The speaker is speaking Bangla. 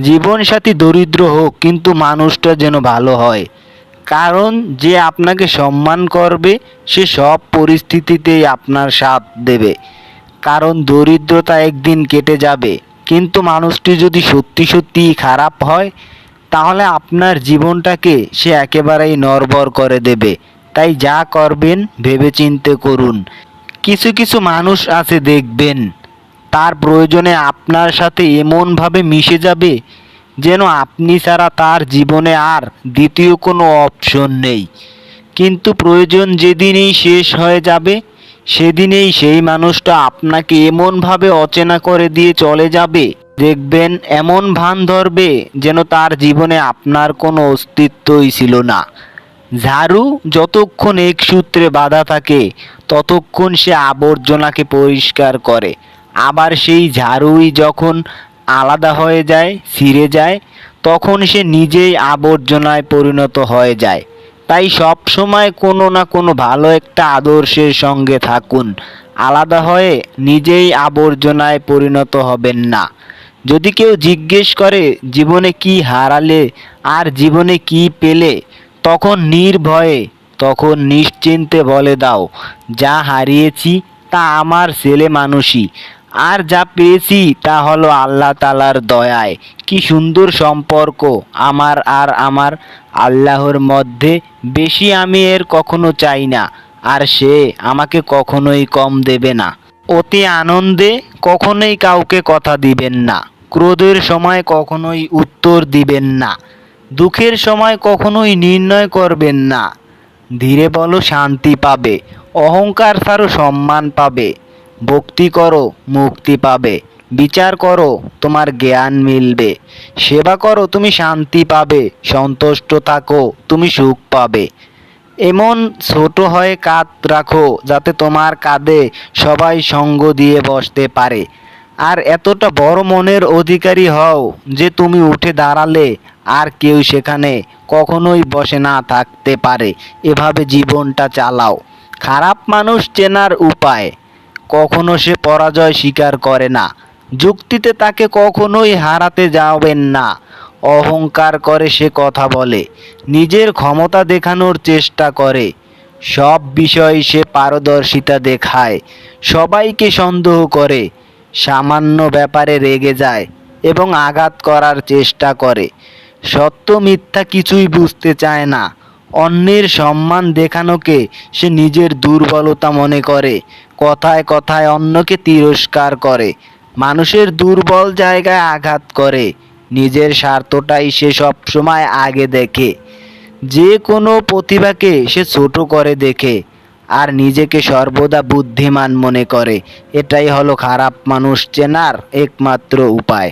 জীবনসাথী দরিদ্র হোক কিন্তু মানুষটা যেন ভালো হয়। কারণ যে আপনাকে সম্মান করবে সে সব পরিস্থিতিতেই আপনার সাথ দেবে। কারণ দরিদ্রতা একদিন কেটে যাবে, কিন্তু মানুষটি যদি সত্যি সত্যিই খারাপ হয় তাহলে আপনার জীবনটাকে সে একেবারেই নড়বড় করে দেবে। তাই যা করবেন ভেবেচিন্তে করুন। কিছু কিছু মানুষ আছে দেখবেন, তার প্রয়োজনে আপনার সাথে এমনভাবে মিশে যাবে যেন আপনি ছাড়া তার জীবনে আর দ্বিতীয় কোনো অপশন নেই। কিন্তু প্রয়োজন যেদিনেই শেষ হয়ে যাবে সেদিনেই সেই মানুষটা আপনাকে এমনভাবে অচেনা করে দিয়ে চলে যাবে, দেখবেন এমন ভান ধরবে যেন তার জীবনে আপনার কোনো অস্তিত্বই ছিল না। ঝাড়ু যতক্ষণ এক সূত্রে বাঁধা থাকে ততক্ষণ সে আবর্জনাকে পরিষ্কার করে, আবার সেই ঝাড়ুই যখন আলাদা হয়ে যায়, ছিঁড়ে যায়, তখন সে নিজেই আবর্জনায় পরিণত হয়ে যায়। তাই সব সময় কোনো না কোনো ভালো একটা আদর্শের সঙ্গে থাকুন। আলাদা হয়ে নিজেই আবর্জনায় পরিণত হবেন না। যদি কেউ জিজ্ঞেস করে জীবনে কি হারালে আর জীবনে কি পেলে, তখন নির্ভয়ে, তখন নিশ্চিন্তে বলে দাও, যা হারিয়েছি তা আমার ছেলে মানুষই, আর যা পেয়েছি তা হলো আল্লাহ তাআলার দয়ায়। কি সুন্দর সম্পর্ক আমার আর আমার আল্লাহর মধ্যে, বেশি আমি এর কখনো চাই না, আর সে আমাকে কখনোই কম দেবে না। অতি আনন্দে কখনোই কাউকে কথা দিবেন না, ক্রোধের সময় কখনোই উত্তর দিবেন না, দুঃখের সময় কখনোই নির্ণয় করবেন না। ধীরে বলো শান্তি পাবে, অহংকার ছাড়ো সম্মান পাবে, ভক্তি করো মুক্তি পাবে, বিচার করো তোমার জ্ঞান মিলবে, সেবা করো তুমি শান্তি পাবে, সন্তুষ্ট থাকো তুমি সুখ পাবে। এমন ছোট হয়ে কাঁধ রাখো যাতে তোমার কাঁধে সবাই সঙ্গ দিয়ে বসতে পারে, আর এতটা বড় মনের অধিকারী হও যে তুমি উঠে দাঁড়ালে আর কেউ সেখানে কখনোই বসে না থাকতে পারে। এভাবে জীবনটা চালাও। খারাপ মানুষ চেনার উপায়, কখনো সে পরাজয় স্বীকার করে না, যুক্তিতে তাকে কখনোই হারাতে যাবেন না। অহংকার করে সে কথা বলে, নিজের ক্ষমতা দেখানোর চেষ্টা করে, সব বিষয়ে সে পারদর্শিতা দেখায়, সবাইকে সন্দেহ করে, সামান্য ব্যাপারে রেগে যায় এবং আঘাত করার চেষ্টা করে, সত্য মিথ্যা কিছুই বুঝতে চায় না, অন্যের সম্মান দেখানোকে সে নিজের দুর্বলতা মনে করে, কথায় কথায় অন্যকে তিরস্কার করে, মানুষের দুর্বল জায়গায় আঘাত করে, নিজের স্বার্থটাই সে সবসময় আগে দেখে, যে কোনো প্রতিভাকে সে ছোট করে দেখে, আর নিজেকে সর্বদা বুদ্ধিমান মনে করে। এটাই হলো খারাপ মানুষ চেনার একমাত্র উপায়।